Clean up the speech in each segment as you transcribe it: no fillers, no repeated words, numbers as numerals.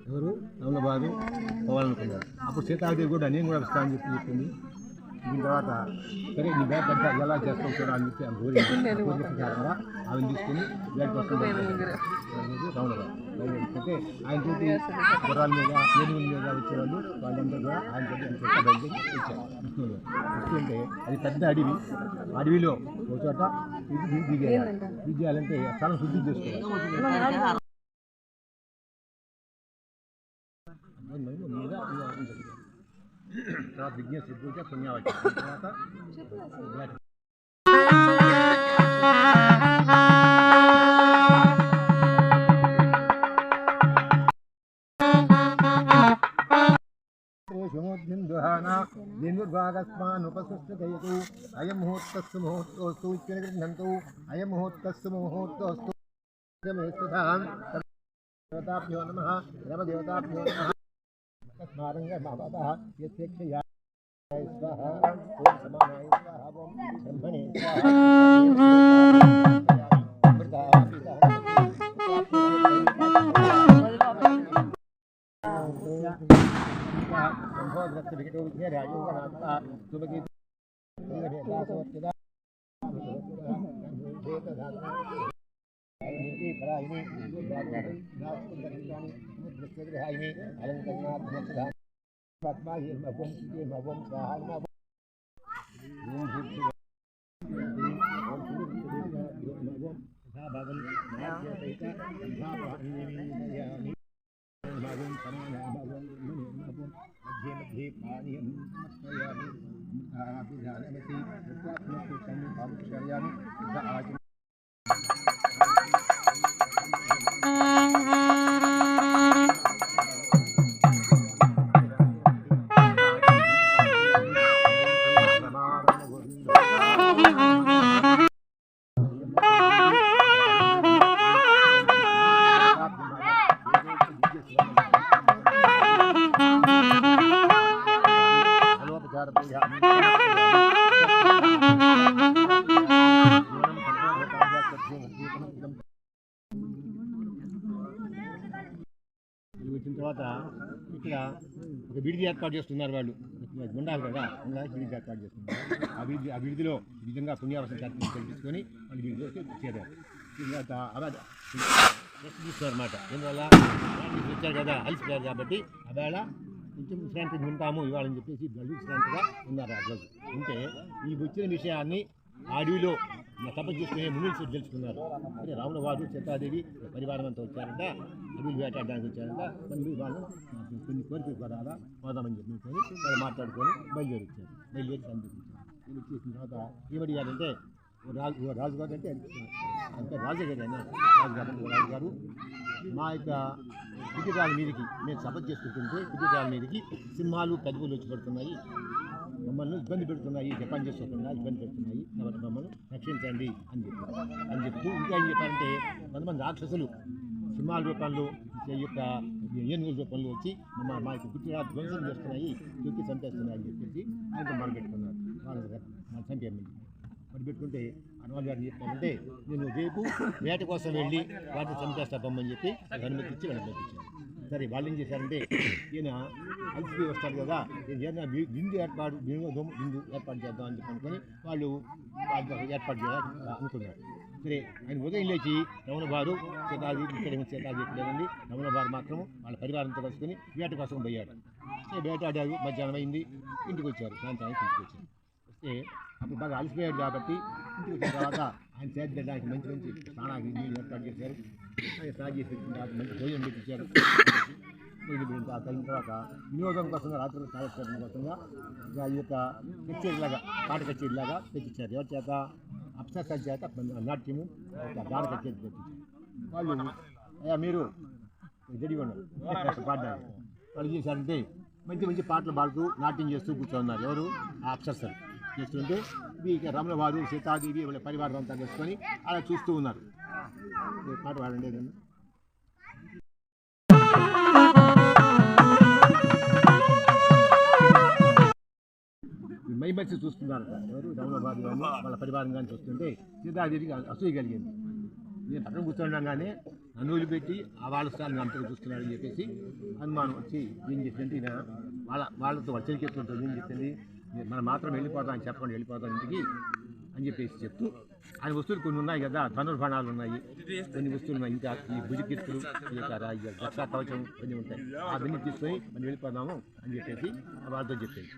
ఎవరు రమణబాబు పోవాలనుకున్నారు. అప్పుడు సీతాదేవి కూడా నేను కూడా వస్తా అని చెప్పింది. దీని తర్వాత సరే నీ బ్యాగ్ అంతా ఎలా చేస్తావు కూడా అని చెప్పి ఆమె కోరిక ఆమెను తీసుకుని బ్యాగ్ కోసం రమణబాబు అంటే ఆయన తోటి గుర్రాల మీద ఏనుగుల మీద వచ్చేవాళ్ళు వాళ్ళందరూ కూడా ఆయన తోటి బయలుదేరి వచ్చారు. కృష్ణుడు వస్తుంటే అది పెద్ద అడవి. అడవిలో ఒక చోట ఇది చేయాలంటే స్థలం శుద్ధి చేసుకోవాలి. తర్వాత విఘ్నేశ్వర పూజ పుణ్యావతి తర్వాత దుర్భాగస్మానుపసృష్టయతు అయం ముహూర్తస్సు ముహూర్తోస్తు ఇత్యనుగృహ్ణంతు అయం ముహూర్తస్సు ముహూర్తోస్తు దేవతాభ్యో నమః రమదేవతాభ్యో నమః స్మారంగమాపదః యస్యక్షయా స్వాహా ఓం సమానాయ స్వాహా ఓం బ్రహ్మణే స్వాహా వచ్చిన తర్వాత ఇక్కడ ఒక విడిది ఏర్పాటు చేస్తున్నారు. వాళ్ళు ఉండాలి కదా, ఉండాలి విడిది ఏర్పాటు చేస్తున్నారు. ఆ విడిదిలో నిజంగా పుణ్యావసరం కల్పించుకొని వాళ్ళు విడిదిలోకి చేరారు. రెస్ట్ తీసుకోరన్నమాట. దీనివల్ల వచ్చారు కదా, అలసిపోయారు కాబట్టి ఆవేళ కొంచెం విశ్రాంతిగా ఉంటాము ఇవాళ అని చెప్పేసి వాళ్ళు విశ్రాంతిగా ఉన్నారు. ఆ రోజు ఉంటే ఈ వచ్చిన విషయాన్ని అడవిలో తపస్సు చేసుకునే మునులు తెలుసుకున్నారు. అంటే రాముల వారు సీతాదేవి పరివారం అంతా వచ్చారంట, అడవిలు వేటాడడానికి వచ్చారంట. వాళ్ళు కొన్ని కోరికలు పడాలా పోదామని చెప్పి వాళ్ళు మాట్లాడుకొని బయలుదేరి కనిపించారు. వీళ్ళు వచ్చేసిన తర్వాత ఏమడిగారంటే రాజుగారు అంటే రాజుగారు రాజుగారు మా యొక్క కుటీరాల మీదకి మేము తపస్సు చేసుకుంటుంటే కుటీరాల మీదకి సింహాలు పెద్దవులు వచ్చి పడుతున్నాయి, మమ్మల్ని ఇబ్బంది పెడుతున్నాయి, జపాన్ చేసుకోకుండా ఇబ్బంది పెడుతున్నాయి, కాబట్టి మమ్మల్ని రక్షించండి అని చెప్తూ ఇంకా ఏం చెప్పారంటే కొంతమంది రాక్షసులు సింహాల రూపంలో యొక్క ఏనుగుల రూపంలో వచ్చి మా యొక్క కుటీరాలు ధ్వంసం చేస్తున్నాయి, తొక్కి చంపేస్తున్నాయి అని చెప్పేసి ఆయనతో మొదలుపెట్టుకున్నారు. వాళ్ళు చంపేయండి మొదలుపెట్టుకుంటే హనుమాన్ గారు చెప్పారంటే నేను రేపు వేట కోసం వెళ్ళి వాటిని చంపేస్తా బొమ్మని చెప్పి అనుమతించి వెళ్ళబెట్టించారు. సరే వాళ్ళు ఏం చేశారంటే ఈయన అలసిపోయి వస్తారు కదా, ఏదైనా విందు ఏర్పాటు చేద్దాం అని చెప్పి అనుకొని వాళ్ళు ఏర్పాటు చేయాలి అనుకున్నారు. సరే ఆయన ఉదయం లేచి రమణబారు సీతాదేవి ఇక్కడేమండి రమణబారు మాత్రం వాళ్ళ పరివారంతో కలుసుకొని వేట కోసం పోయాడు. సరే వేటాడారు, మధ్యాహ్నం అయింది, ఇంటికి వచ్చారు. సాయంత్రానికి ఇంటికి వచ్చారు. వస్తే అప్పుడు బాగా అలసిపోయాడు కాబట్టి ఇంటికి వచ్చిన తర్వాత ఆయన చేద్దానికి మంచి మంచి స్నానానికి నీళ్ళు ఏర్పాటు చేశారు. ఆయన స్నానం చేసి తర్వాత మంచి భోజనం పెట్టించారు. అయిన తర్వాత వినోదం కోసంగా రాత్రి కార్యక్రమం కోసంగా ఈ యొక్క కచేరీలాగా పాట కచేరీలాగా తెప్పించారు. ఎవరి చేత అప్సరసల చేత నాట్యము గాన కచేరీ తెప్పించారు. వాళ్ళు అయ్యా మీరు రెడీగా ఉన్నారు పాడడానికి. వాళ్ళు చేశారంటే మంచి మంచి పాటలు పాడుతూ నాట్యం చేస్తూ కూర్చోన్నారు. ఎవరు ఆ అప్సరసలు. చేస్తుంటే ఇక రమణ వారు సీతాదేవి వాళ్ళ పరివారం అంతా చేసుకొని అలా చూస్తూ ఉన్నారు. పాట పాడండి ఏదన్నా. మైమర్చి చూస్తున్నారు ఎవరు రమణ వారు కానీ వాళ్ళ పరివారం కానీ చూస్తుంటే సీతాదేవికి అసూయ కలిగింది. నేను పక్కన కూర్చుండగానే నన్ను వదిలిపెట్టి ఆ వాళ్ళ స్థానం అంతగా చూస్తున్నాడని చెప్పేసి అనుమానం వచ్చి ఏం చేసిందంటే ఈయన వాళ్ళతో వచ్చరికెత్తుంటుంది. ఏం చెప్పింది, మనం మాత్రం వెళ్ళిపోతాం చెప్పండి, వెళ్ళిపోతాం ఇంటికి అని చెప్పేసి చెప్తూ ఆయన వస్తువులు కొన్ని ఉన్నాయి కదా, ధనుర్బాణాలు ఉన్నాయి, కొన్ని వస్తువులు ఉన్నాయి, ఇంకా ఈ భుజకిత్తులు, ఈ యొక్క రక్షా కవచం కొన్ని ఉంటాయి, అవన్నీ తీసుకొని మనం వెళ్ళిపోదాము అని చెప్పేసి వాళ్ళతో చెప్పేది.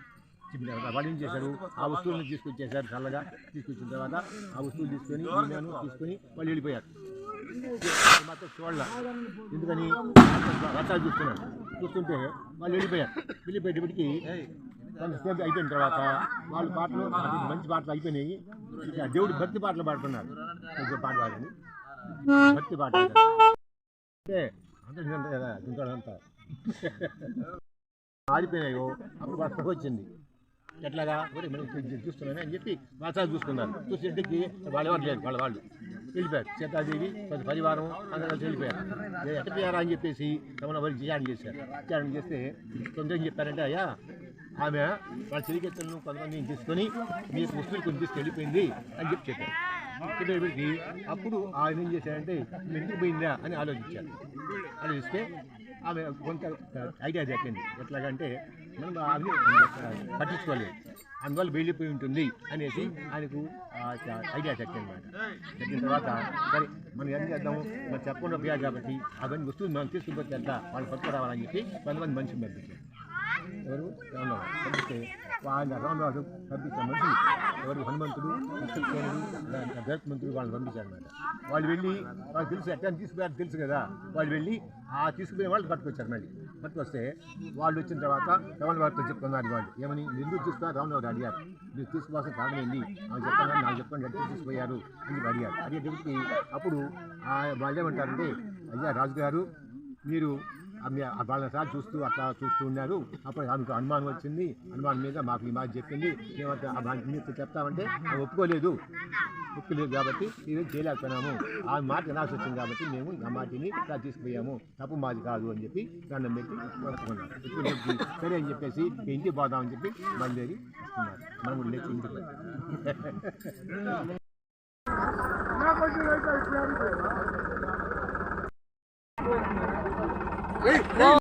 చెప్పిన తర్వాత వాళ్ళు ఏం చేశారు, ఆ వస్తువులను తీసుకొచ్చేసారు. చల్లగా తీసుకొచ్చిన తర్వాత ఆ వస్తువులు తీసుకొని నేను తీసుకొని వాళ్ళు వెళ్ళిపోయారు. మాత్రం చూడాల, ఎందుకని రసాలు చూస్తుంటే వాళ్ళు వెళ్ళిపోయేటప్పటికి కొంతసేపు అయిపోయిన తర్వాత వాళ్ళు పాటలు మంచి పాటలు అయిపోయినాయి. ఇక దేవుడి భక్తి పాటలు పాడుతున్నారు. కొంచెం పాట పాడండి, భక్తి పాట అంటే అంత కదా తింటాడంతా ఆడిపోయినాయో అప్పుడు వర్షం వచ్చింది. ఎట్లాగా చూస్తున్నాను అని చెప్పి రసాలు చూసుకున్నారు. చూసేటికి వాళ్ళు ఎవరు లేరు, వాళ్ళు వెళ్ళిపోయారు. సీతాదేవి కొంత పరివారం అందరూ కలిసి వెళ్ళిపోయారు. ఎట్టపోయారా అని చెప్పేసి రమణ వారికి విచారణ చేశారు. విచారణ చేస్తే కొంచెం చెప్పారంటే, అయ్యా ఆమె వాళ్ళ చెలికెత్తలను కొంతమంది తీసుకొని మీకు వస్తువులు కొన్ని తీసుకు వెళ్ళిపోయింది అని చెప్పారు. చెప్పేటప్పటికి అప్పుడు ఆయన ఏం చేశారంటే ఎందుకు పోయిందా అని ఆలోచిస్తే ఆమె కొంత ఐడియా దక్కింది. ఎట్లాగంటే మనం అవి పట్టించుకోలేదు, అందువల్ల వెళ్ళిపోయి ఉంటుంది అనేసి ఆయనకు ఐడియా దక్కిందన్నమాట. దక్కిన తర్వాత సరే మనం ఏం చేద్దాము, మనం చెప్పకుండా పోయారు కాబట్టి అవన్నీ వస్తువులు మనం తీసుకుపోతే ఎట్లా వాళ్ళు పట్టుకురావాలని చెప్పి కొంతమంది మనుషులు పంపించారు. ఎవరు రామరావు పంపిస్తే ఆయన రామరాజు పంపించిన మనుషులు ఎవరు హనుమంతుడు, విష్ణుసేనుడు, గరుత్మంతుడు వాళ్ళని పంపించారన్నమాట. వాళ్ళు వెళ్ళి వాళ్ళు తెలుసు ఎట్లా తీసుకుపోయారు తెలుసు కదా, వాళ్ళు వెళ్ళి ఆ తీసుకుపోయిన వాళ్ళు పట్టుకొచ్చారు. మళ్ళీ పట్టుకొస్తే వాళ్ళు వచ్చిన తర్వాత రమణ వారితో చెప్తున్నారు. వాళ్ళు ఏమని ఎందుకు తీసుకున్నారు రామరావు అడిగారు, మీరు తీసుకోవాల్సిన కారణం ఏంటి అని చెప్పాను, నాకు చెప్పండి ఎట్లా తీసుకుపోయారు అని అడిగారు. అడిగేటప్పటికి అప్పుడు వాళ్ళు ఏమంటారంటే, అయ్యా రాజుగారు మీరు వాళ్ళ సార్ అట్లా చూస్తూ ఉన్నారు, అప్పుడు ఆమెకు అనుమానం వచ్చింది, అనుమానం మీద మాకు ఈ మాట చెప్పింది, మేమంతా ఆ మాట మీరు చెప్తామంటే ఆమె ఒప్పుకోలేదు కాబట్టి ఇదేం చేయలేకపోయినాము, ఆ మాట వినాల్సి వచ్చింది కాబట్టి మేము ఆ మాటిని ఇలా తీసుకుపోయాము, తప్పు మాది కాదు అని చెప్పి దండం పెట్టి వస్తున్నాం. సరే అని చెప్పేసి ఇంటికి పోదామని చెప్పి బయలుదేరి వస్తున్నారు. మనం కూడా లేచి ఇంటికి Hey!